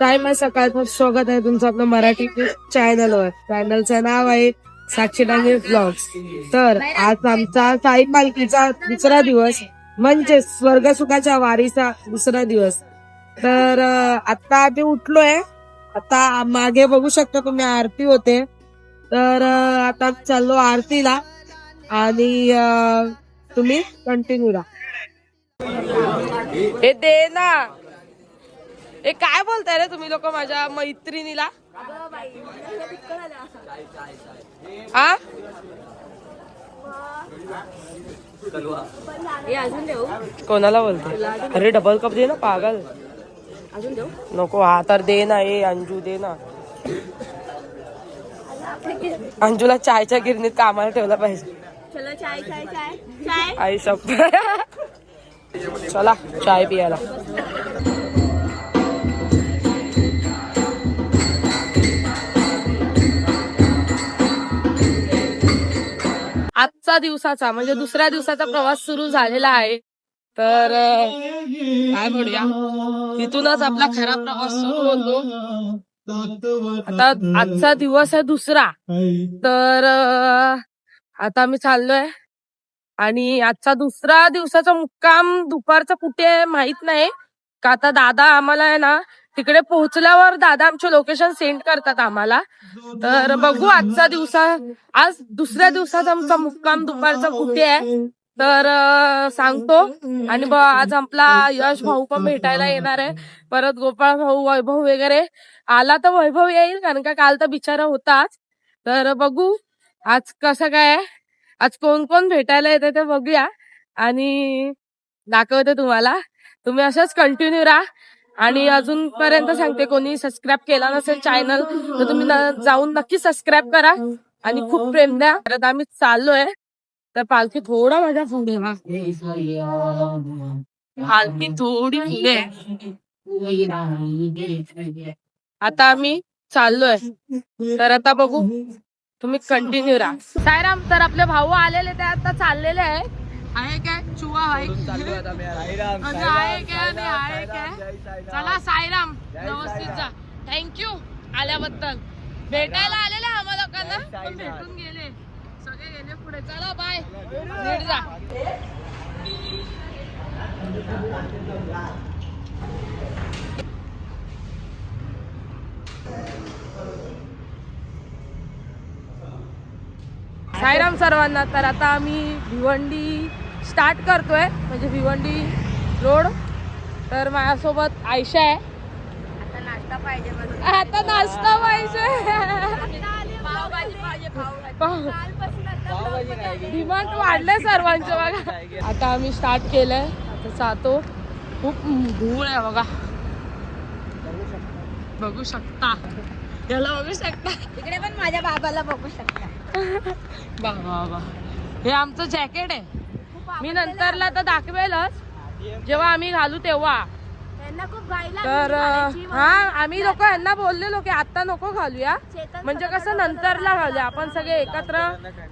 Time आहे सकाळचं. स्वागत आहे तुमचं आपलं मराठी चॅनलवर. चॅनलचं नाव आहे साक्षी डांगे ब्लॉग्स. तर आज आमचा साई पालखीचा दुसरा दिवस म्हणजे स्वर्गसुखाच्या वारीचा दुसरा दिवस. तर आता आम्ही उठलोय. आता मागे बघू शकता तुम्ही आरती होते. तर आता चाललो आरतीला आणि तुम्ही कंटिन्यू राहा. हे दे ना. हे काय बोलताय रे तुम्ही लोक माझ्या मैत्रिणीला? आ कोणाला बोलते? अरे डबल कप दे ना पागल. नको हा तर दे ना. ए अंजू दे ना. अंजूला चायच्या गिरणीत कामाला ठेवला पाहिजे. आई शपथ. चला चाय पियाला. आजचा दिवसाचा म्हणजे दुसऱ्या दिवसाचा प्रवास सुरू झालेला आहे. तर काय म्हणूया, इथूनच आपला खरा प्रवास सुरू होतो. आता आजचा दिवस आहे दुसरा. तर आता आम्ही चाललोय आणि आजचा दुसरा दिवसाचा मुक्काम दुपारचा कुठे माहित नाही का. आता दादा आम्हाला आहे ना तिकडे पोहोचल्यावर दादा आमचे लोकेशन सेंड करतात आम्हाला. तर बघू आजचा दिवसा आज दुसऱ्या दिवसाचा आमचा मुक्काम दुपारचा कुठे आहे तर सांगतो. आणि आज आपला यश भाऊ पण भेटायला येणार आहे. परत गोपाळ भाऊ, वैभव वगैरे आला तर वैभव येईल, कारण का काल तर बिचारा होताच. तर बघू आज कसं काय आहे, आज कोण कोण भेटायला येते ते बघूया आणि दाखवते तुम्हाला. तुम्ही असंच कंटिन्यू राहा. आणि अजूनपर्यंत सांगते, कोणी सबस्क्राईब केला नसेल चॅनल तर तुम्ही जाऊन नक्की सबस्क्राईब करा आणि खूप प्रेम द्या. परत आम्ही चाललोय. तर पालखी थोडा माझ्या पुढे, पालखी थोडी पुढे. आता आम्ही चाललोय. तर आता बघू, तुम्ही कंटिन्यू राहा. सायराम, तर आपले भाऊ आलेले ते आता चाललेले आहे काय चुवा आहे काय. चला सायराम, व्यवस्थित जा. थँक्यू आल्याबद्दल. भेटायला आलेले आम्हा लोकांना पण भेटून गेले, सगळे गेले पुढे. चला बाय, नीट जा. सायराम सर्वांना. तर आता आम्ही भिवंडी स्टार्ट करतोय, म्हणजे भिवंडी रोड. तर माझ्यासोबत आयशा आहे. आता नाश्ता पाहिजे. डिमांड वाढलंय सर्वांचं बघा. आता आम्ही स्टार्ट केलंय. आता जातो. खूप धूळ आहे बघा, बघू शकता. याला बघू शकता. इकडे पण माझ्या बाबाला बघू शकता. बाबा हे आमचं जॅकेट आहे. मी नंतरला तर दाखवेलच जेव्हा आम्ही घालू तेव्हा. तर हा आम्ही लोक यांना बोललेलो की आता नको घालूया, म्हणजे कसं नंतरला घालूया. आपण सगळे एकत्र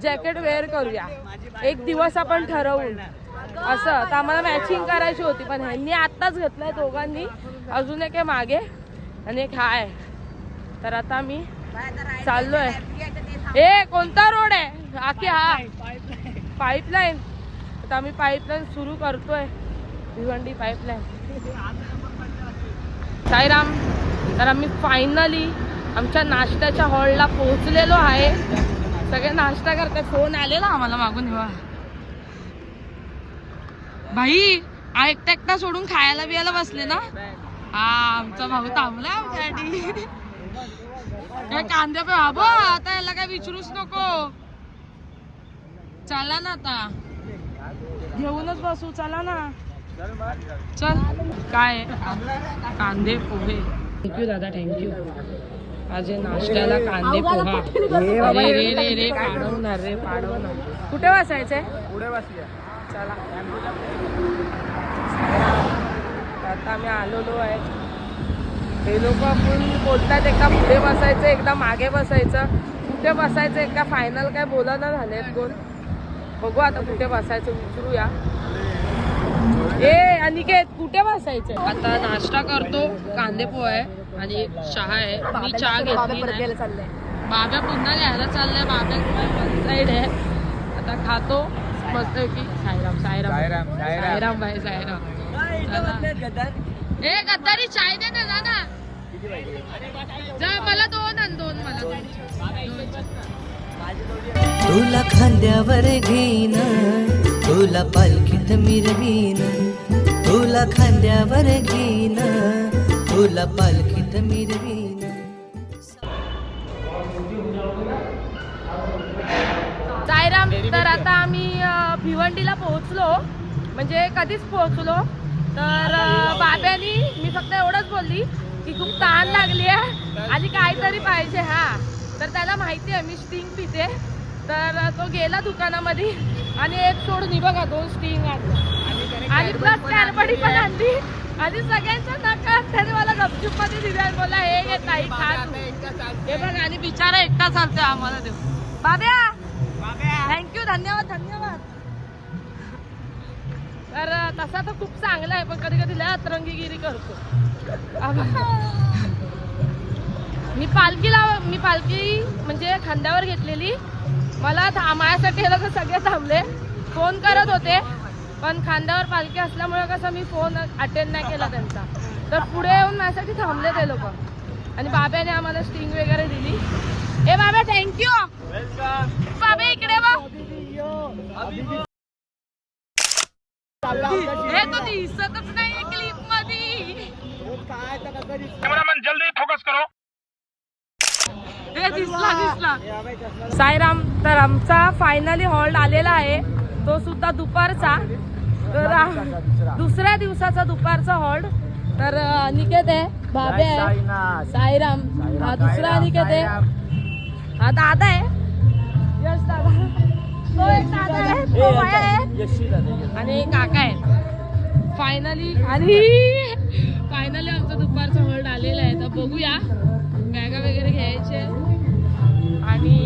जॅकेट वेअर करूया एक दिवस आपण ठरवून असं. तर आम्हाला मॅचिंग करायची होती, पण ह्यांनी आत्ताच घेतलंय दोघांनी. अजून एक आहे मागे आणि एक हाय. तर आता आम्ही चाललोय. हे कोणता रोड आहे? आखी हा पाईपलाईन. आता आम्ही पाईपलाईन सुरू करतोय, भिवंडी पाईपलाईन. साईराम, तर आम्ही फायनली आमच्या नाश्त्याच्या हॉलला पोहोचलेलो आहे. सगळे नाश्ता करतात. फोन आलेला आम्हाला मागून. हेवा भाई एकटा एकटा सोडून खायला बियाला बसले ना. हा आमचा भाऊ थांबला आमच्यासाठी. कांदे पे बाबा, आता याला काय विचारूच नको. चला ना, आता घेऊनच बसू. चला ना, चल. काय कांदे पोहे. थँक्यू दादा, थँक्यू. आज नाश्त्याला कांदे पोहा. अरे रे रे रे, पाडवणार रे पाडवणार. कुठे बसायचंय? पुढे बसूया. चला. आता आम्ही आलेलो आहे. हे लोक आपण बोलतात एकदा पुढे बसायचं एकदा मागे बसायचं. कुठे बसायचं एकदा फायनल काय बोलणं झालेत कोण. बघू आता कुठे बसायचं, विचारूया. ए अनिकेत कुठे बसायचं? आता नाश्ता करतो, कांदे पोहे आणि एक चहा आहे. मी चहा घेतली नाही. बाब्या पुन्हा घ्यायला चाललाय. बाब्या वन साईड आहे. आता खातो मस्त की. साईराम साईराम साईराम भाई साईराम. ए गद्दारी चाय दे ना, जा ना. जा मला दोन मला दोन. तुला खांद्यावर घेईन, तुला पालखीत मिरवीन, तुला खांद्यावर घेईन, तुला पालखीत मिरवीन. साईराम. तर आता आम्ही भिवंडीला पोहोचलो, म्हणजे कधीच पोहोचलो. तर बाब्यानी मी फक्त एवढंच बोलली की खूप तहान लागली आहे आणि काहीतरी पाहिजे. हा तर त्याला माहिती आहे मी स्टिंग पिते. तर तो गेला दुकानामध्ये आणि एक सोडून बघा 2 स्टिंग आणलं आणि प्लस कॅडबरी पण आणली आणि सगळ्यांच्या नकात त्याने मला गपचूप मध्ये दिली आणि बोला हे घे ताई खा तू. हे बघ आणि बिचारा एकटा चालतोय आम्हाला देऊ. बाब्या थँक्यू, धन्यवाद धन्यवाद. तर तसा तर खूप चांगला आहे, पण कधी कधी लय अतरंगीगिरी करतो. मी पालखी म्हणजे खांद्यावर घेतलेली. मला माझ्यासाठी हे लोक सगळे थांबले, फोन करत होते, पण खांद्यावर पालखी असल्यामुळे कसं मी फोन अटेंड नाही केला त्यांचा. तर पुढे येऊन माझ्यासाठी थांबले ते लोक आणि बाब्याने आम्हाला स्टिंग वगैरे दिली. ए बाबा थँक्यू. बाबा इकडे बघ. हे तो दिसतच नाही क्लिप मध्ये. जल्दी फोकस करो. हे दिसला. साईराम. तर आमचा फायनली हॉल्ट आलेला आहे, तो सुद्धा दुपारचा. तर दुसऱ्या दिवसाचा दुपारचा हॉल्ट. तर अनिकेत आहे, बाबे आहे, साईराम हा दुसरा अनिकेत आहे, हा दादा आहे, यश दादा, तो एक दादा आहे, तो भैया आहे आणि एक काका आहे. फायनली आमचा दुपारचा हॉल्ट आलेला आहे. तर बघूया, बॅगा वगैरे घ्यायचे आणि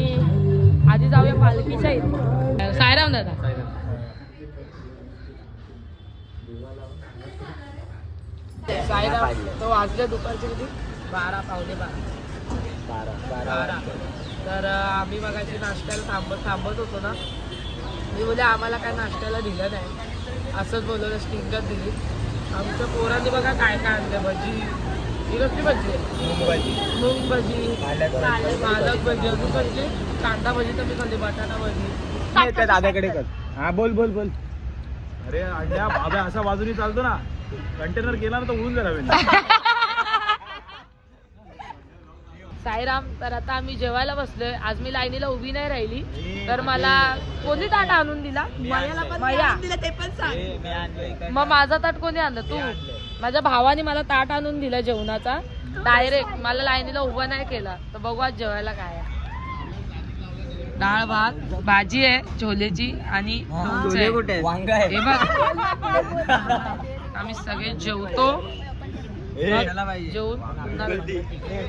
आधी जाऊया पालखीच्या इथे. साईराम दादा. साईराम. तो वाजले दुपारचे किती? 12 पावणे 12. तर आम्ही मगाशी नाश्त्याला थांबत होतो ना. मी बोले आम्हाला काय नाश्त्याला दिलं नाही, असंच बोलवलं, स्टिंगच दिली. आमच्या पोरांनी बघा काय काय आणलं. भजी, ही कसली भजी आहे? मूग भजी, पालक भजी, अजून कसली कांदा भजी तर मी खाल्ली, बटाटा भजी. दादाकडे कर. हा बोल. अरे अंड्या बाबा असा बाजूनी चालतो ना, कंटेनर गेला ना तर उडून जाणार. साईराम. तर आता आम्ही जेवायला बसलोय. आज मी लाईनीला उभी नाही राहिली, तर मला कोणी ताट आणून दिला? मया. मग माझा ताट कोणी आणलं? तू. माझ्या भावाने मला ताट आणून दिलं जेवणाचा डायरेक्ट. मला लाईनीला उभं नाही केलं. तर बघू आज जेवायला काय आहे. डाळ भात, भाजी आहे छोलेची आणि लोणचं आहे. हे बघ आम्ही सगळे जेवतो. जेवून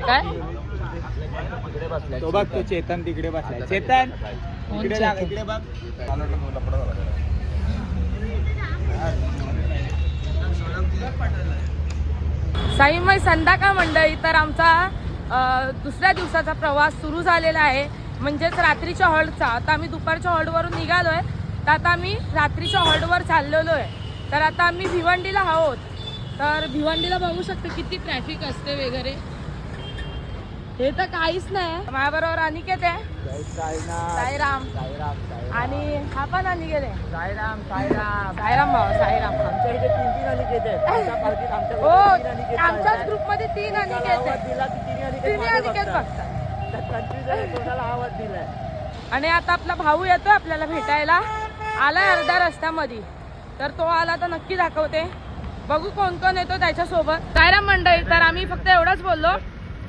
काय तो बघ, तो चेतन तिकडे बसलाय. चेतन इकडे बघ. साईमय संध्याकाळ मंडळी. तर आमचा दुसऱ्या दिवसाचा प्रवास सुरू झालेला आहे, म्हणजेच रात्रीच्या हॉल्टचा. आता आम्ही दुपारच्या हॉल्टवरून निघालोय, तर आता आम्ही रात्रीच्या हॉल्टवर चाललेलो आहे. तर आता आम्ही भिवंडीला आहोत. तर भिवंडीला बघू शकतो किती ट्रॅफिक असते वगैरे. हे तर काहीच नाही. माझ्याबरोबर अनिकेत आहे, साईराम आणि हा पण अनिकेत आहे. साईराम भाऊ. साईराम. आमच्या इथे 3 अनिकेत आहेत. हो, आमच्याच ग्रुपमध्ये 3 अनिकेत आहेत. 3 अनिकेत बघतात. आवाज दिलाय. आणि आता आपला भाऊ येतोय आपल्याला भेटायला. आलाय अर्ध्या रस्त्यामध्ये, तर तो आला तर नक्की दाखवते. बघू कोण कोण येतो त्याच्यासोबत. साईराम मंडळी. तर आम्ही फक्त एवढंच बोललो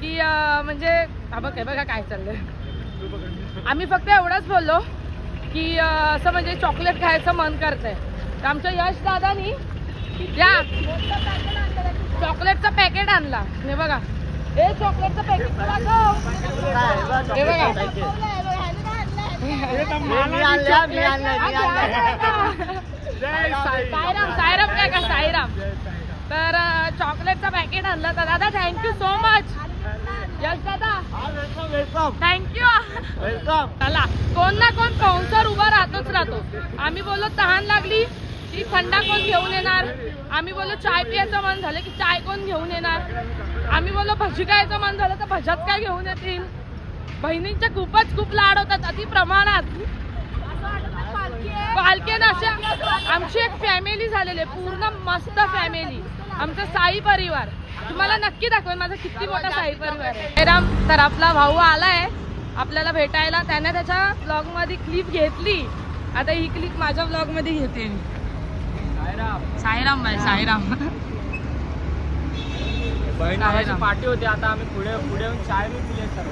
की म्हणजे बघा काय चाललंय. आम्ही फक्त एवढंच बोललो की असं म्हणजे चॉकलेट खायचं मन करतंय. तर आमच्या यश दादानी या चॉकलेटचं पॅकेट आणला. हे बघा, हे चॉकलेटचं पॅकेट हे बघा. साईराम साईराम काय का साईराम. तर चॉकलेटचं पॅकेट आणलं. तर दादा थँक्यू सो मच. यस दादा थँक्यू. चला कोण ना कोण स्पॉन्सर उभा राहतो. आम्ही बोललो तहान लागली की थंडा कोण घेऊन येणार. आम्ही बोललो चाय पियाचं मन झालं की चाय कोण घेऊन येणार. आम्ही बोललो भजी खायचं मन झालं तर भज्यात काय घेऊन येतील. बहिणींचे खूप लाड होतात अति प्रमाणात. पालखी अशा आमची एक फॅमिली झालेली आहे पूर्ण मस्त फॅमिली. आमचा साई परिवार तुम्हाला नक्की दाखवेन माझा किती मोठा साई परिवार आहे. तर आपला भाऊ आलाय आपल्याला भेटायला. त्याने त्याच्या ब्लॉग मध्ये क्लिप घेतली. आता ही क्लिप माझ्या ब्लॉग मध्ये घेते मी. साईराम भाई साईराम. पार्टी होती आता आम्ही पुढे येऊन चाय मी पिले सर्व.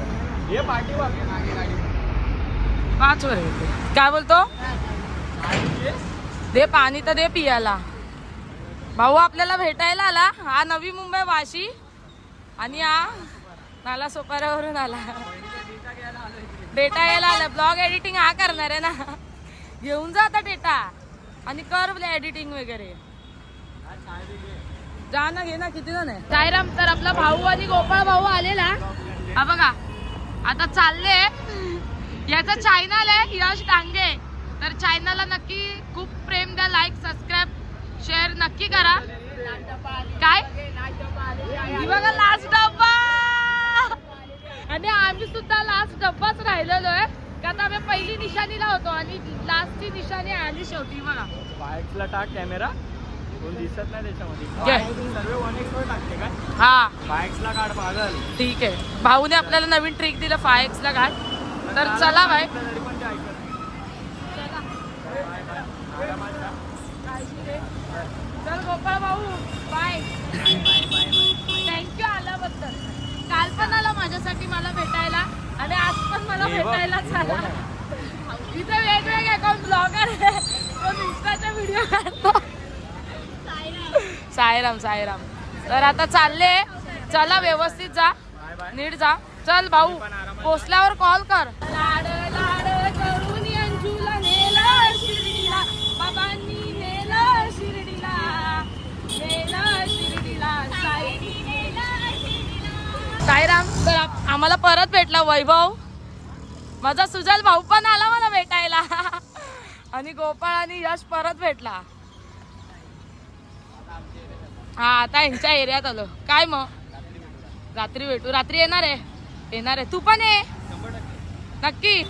हे पार्टी पाच वर काय बोलतो. दे पाणी तर दे पियाला. भाऊ आपल्याला भेटायला आला. हा नवी मुंबई वाशी आणि हा नाला सोपाऱ्यावरून आला. डेटा यायला आला. ब्लॉग एडिटिंग हा करणार आहे ना. घेऊन जा आता डेटा आणि कर एडिटिंग वगैरे. जा ना घे ना. किती जण आहे. साईराम. तर आपला भाऊ आणि गोपाळ भाऊ आलेला. हा बघा आता चालले. याचा चॅनल आहे यश डांगे. तर चॅनलला नक्की खूप प्रेम द्या. लाईक सबस्क्राईब शेअर नक्की करा. काय बघा लास्ट डब्बा. आणि आम्ही सुद्धा लास्ट डब्बाच राहिलेलो आहे का आता आम्ही पहिली निशाणीला होतो आणि लास्टची निशाणी आली शेवटी. बघा बाईक्सला टाक कॅमेरा. कोण दिसत नाही त्याच्यामध्ये. सर्व 1x वर टाकते का. हा बाईक्सला काढ पागल. ठीक आहे. भाऊने आपल्याला नवीन ट्रिक दिलं 5x ला घाट. तर चला बाय. तरी पण ते ऐकत चल गोपाळ भाऊ बाय. थँक्यू आल्याबद्दल. काल पण आला माझ्यासाठी मला भेटायला आणि आज पण मला भेटायलाच आला. इथे वेगवेगळे कोण ब्लॉगर आहे कोण इंस्टाचा व्हिडिओ काढतो. साईराम साईराम. तर आता चालले. चला व्यवस्थित जा नीट जा. चल भाऊ पोचल्यावर कॉल कर. लाड लाड करून अंजूला नेलं शिर्डीला. बाबांनी नेलं शिर्डीला. नेलं शिर्डीला. साईराम. तर आम्हाला परत भेटला वैभव. माझा सुजल भाऊ पण आला मला भेटायला. आणि गोपाळ आणि यश परत भेटला. हा आता यांच्या एरियात आलो. काय मग रात्री भेटू. रात्री येणार आहे. तू पण ये नक्की.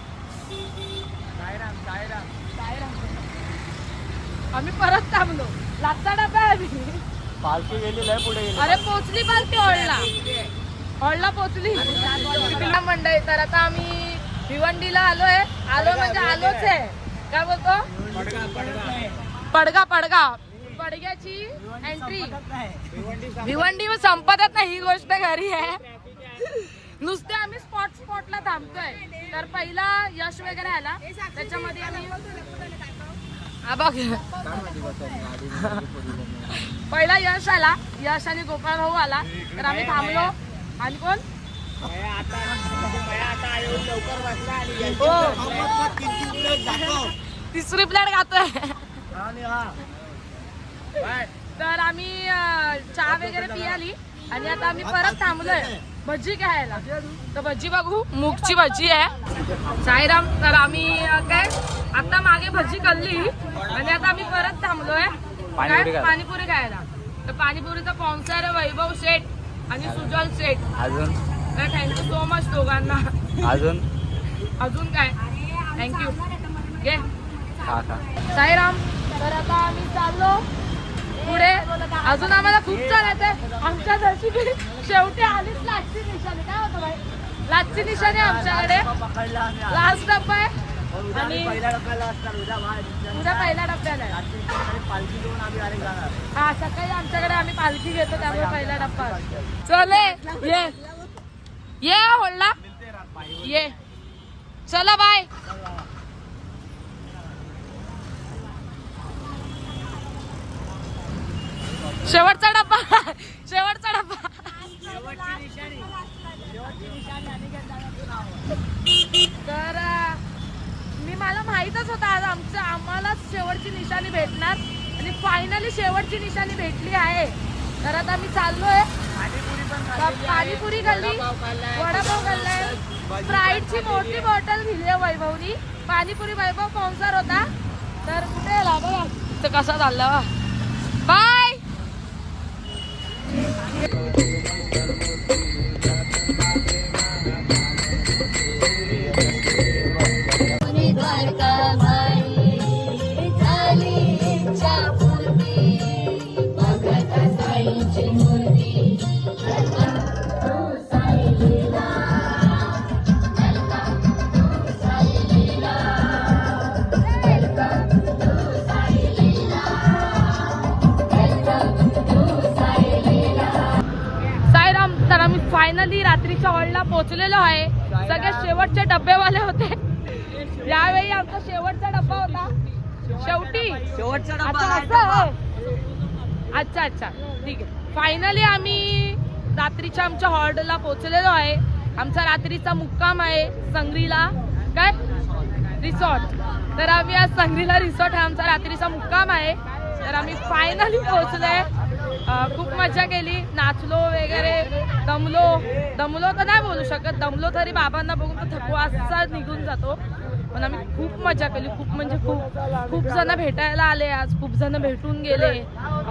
आम्ही परत थांबलो. लाचा डबा आहे आम्ही. पालखी गेलेली आहे पुढे गेली. अरे पोचली पालखी. हॉलला पोचली मंडई. तर आता आम्ही भिवंडीला आलोय. म्हणजे आलोच आहे. काय बोलतो पडगा पडग्याची एंट्री. भिवंडी संपतच नाही ही गोष्ट घरी आहे. नुसते आम्ही स्पॉटला थांबतोय. तर पहिला यश वगैरे आला त्याच्यामध्ये आम्ही बघ पहिला यश आला. यश आणि गोपाळ भाऊ आला. तर आम्ही थांबलो. आणि कोण तिसरी प्लेट खातोय. तर आम्ही चहा वगैरे पियाली आणि आता आम्ही परत थांबलोय भजी खायला. तर भजी बघू. मूगची भजी आहे. साईराम. तर आम्ही काय आता मागे भजी खाल्ली आणि आता आम्ही परत थांबलोय पाणीपुरी खायला. तर पाणीपुरीचा स्पॉन्सर आहे वैभव शेठ आणि सुजल शेठ. अजून तर थँक्यू सो मच दोघांना. अजून काय थँक्यू घे. साईराम. तर आता आम्ही चाललो पुढे. अजून आम्हाला खूप चालायचंय. आमच्या नशिबी शेवटी आलीच लास्टची निशाणी. काय होतं भाई लास्टची निशाणी आमच्याकडे. लास्ट डब्बा आहे आणि उद्या पहिल्या डब्याला आहे. हा सकाळी आमच्याकडे आम्ही पालखी घेतो त्यामुळे पहिला डब्बा. चले ये होल्ला ये. चला बाय. शेवटचा डब्बा. तर मी मला माहीतच होतं आज आम्हाला शेवटची निशाणी भेटणार आणि फायनली शेवटची निशाणी भेटली आहे. तर आता मी चाललोय. पाणीपुरी खाल्ली, वडापाव खाल्लाय, स्प्राईटची मोठी बॉटल दिली आहे वैभवनी. पाणीपुरी वैभव स्पॉन्सर होता. तर कुठे गेला बघा तर कसा चालला. बाय. तर आम्ही फायनली रात्रीच्या हॉलला पोहोचलेलो आहे. सगळे शेवटचे डब्बेवाले होते. यावेळी आमचा शेवटचा डब्बा होता. शेवटचा डब्बा. अच्छा अच्छा ठीक आहे. फायनली आम्ही रात्रीच्या आमच्या हॉलला पोहोचलेलो आहे. आमचा रात्रीचा मुक्काम आहे संग्रीला काय रिसॉर्ट. तर आम्ही आज संग्रीला रिसॉर्ट हा आमचा रात्रीचा मुक्काम आहे. तर आम्ही फायनली पोहोचलोय. खूप मजा केली, नाचलो वगैरे. दमलो तर नाही बोलू शकत. दमलो तरी बाबांना बघून तर थकवा असा निघून जातो. पण आम्ही खूप मजा केली. खूप म्हणजे खूप जण भेटायला आले आज. खूप जण भेटून गेले.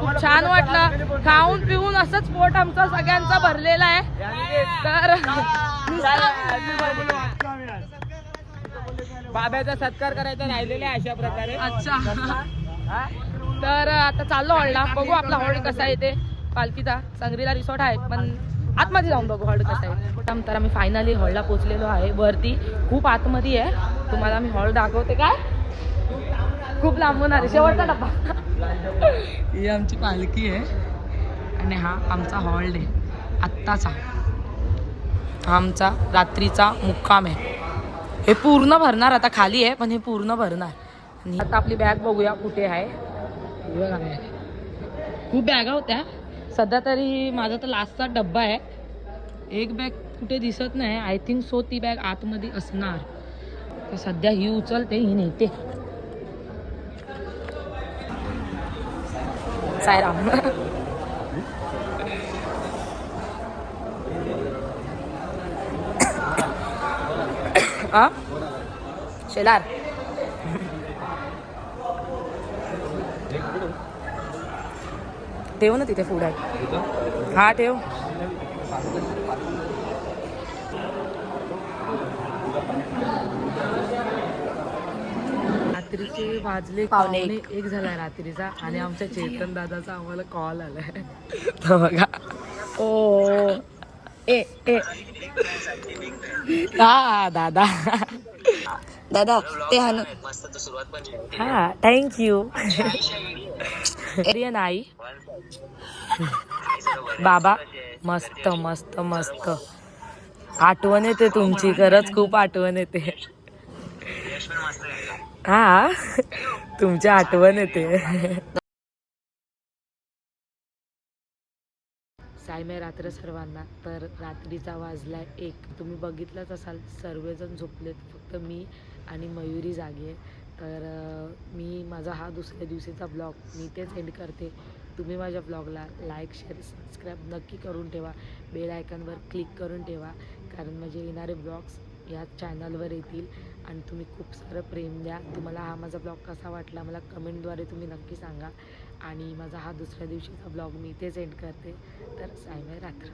खूप छान वाटलं. खाऊन पिऊन असंच पोट आमचा सगळ्यांचा भरलेला आहे. तर बाब्याचा सत्कार करायचा राहिलेला अशा प्रकारे. अच्छा. तर आता चाललो हॉलला. बघू आपला हॉल कसा आहे ते. पालखीचा संग्रीला रिसॉर्ट आहे पण आतमध्ये जाऊन बघू हॉल कसा आहे. तर आम्ही फायनली हॉलला पोहोचलेलो आहे. वरती खूप आतमध्ये आहे. तुम्हाला मी हॉल दाखवते. काय खूप लांबून आले. शेवटचा डब्बा. ही आमची पालखी आहे आणि हा आमचा हॉल आहे आत्ताचा. हा आमचा रात्रीचा मुक्काम आहे. हे पूर्ण भरणार. आता खाली आहे पण हे पूर्ण भरणार. आणि आता आपली बॅग बघूया कुठे आहे. खूप बॅगा होत्या. सध्या तरी माझा तर लास्टचा डब्बा आहे. एक बॅग कुठे दिसत नाही. आय थिंक सो ती बॅग आतमध्ये असणार. तर सध्या ही उचलते, ही नेते. सायराम. शेलार ठेव ना तिथे फूड आहे. हा ठेव. रात्रीचे वाजले पावणे 1 झालाय रात्रीचा आणि आमच्या चेतन दादाचा आम्हाला कॉल आलाय. बघा. ओ ए ए हा दादा ते हा थँक्यू. आई बाबा मस्त मस्त मस्त. आठवण येते तुमची. खरंच खूप आठवण येते. हा तुमची आठवण येते. सायमे रात्र सर्वांना. तर रात्रीचा वाजलाय 1. तुम्ही बघितलंच असाल सर्वजण झोपलेत. फक्त मी आणि मयुरी जागी आहे. तर मी माझा हा दुसऱ्या दिवशीचा ब्लॉग मी इथेच एंड करते. तुम्ही माझ्या ब्लॉगला लाईक शेअर सबस्क्राईब नक्की करून ठेवा. बेल आयकॉनवर क्लिक करून ठेवा. कारण माझे येणारे ब्लॉग्स या चॅनलवर येतील आणि तुम्ही खूप सारं प्रेम द्या. तुम्हाला हा माझा ब्लॉग कसा वाटला मला कमेंटद्वारे तुम्ही नक्की सांगा. आणि माझा हा दुसऱ्या दिवशीचा ब्लॉग मी इथेच एंड करते. तर सायमे रात्र.